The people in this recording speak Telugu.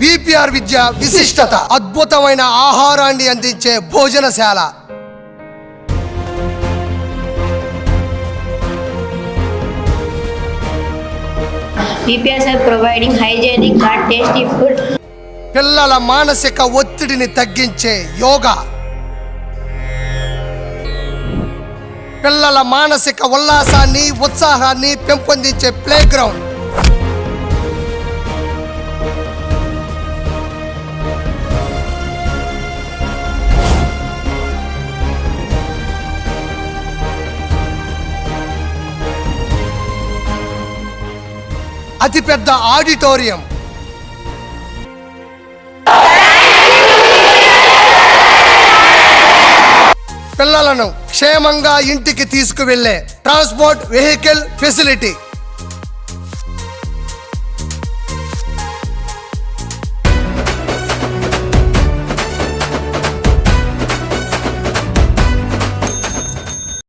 విపిఆర్ విద్య విశిష్టత, అద్భుతమైన ఆహారాన్ని అందించే భోజనశాల. VPRs are providing hygienic and tasty food. పిల్లల మానసిక ఒత్తిడిని తగ్గించే యోగా, పిల్లల మానసిక ఉల్లాసాన్ని ఉత్సాహాన్ని పెంపొందించే ప్లే గ్రౌండ్, అతిపెద్ద ఆడిటోరియం, పిల్లలను క్షేమంగా ఇంటికి తీసుకువెళ్ళే ట్రాన్స్పోర్ట్ వెహికల్ ఫెసిలిటీ.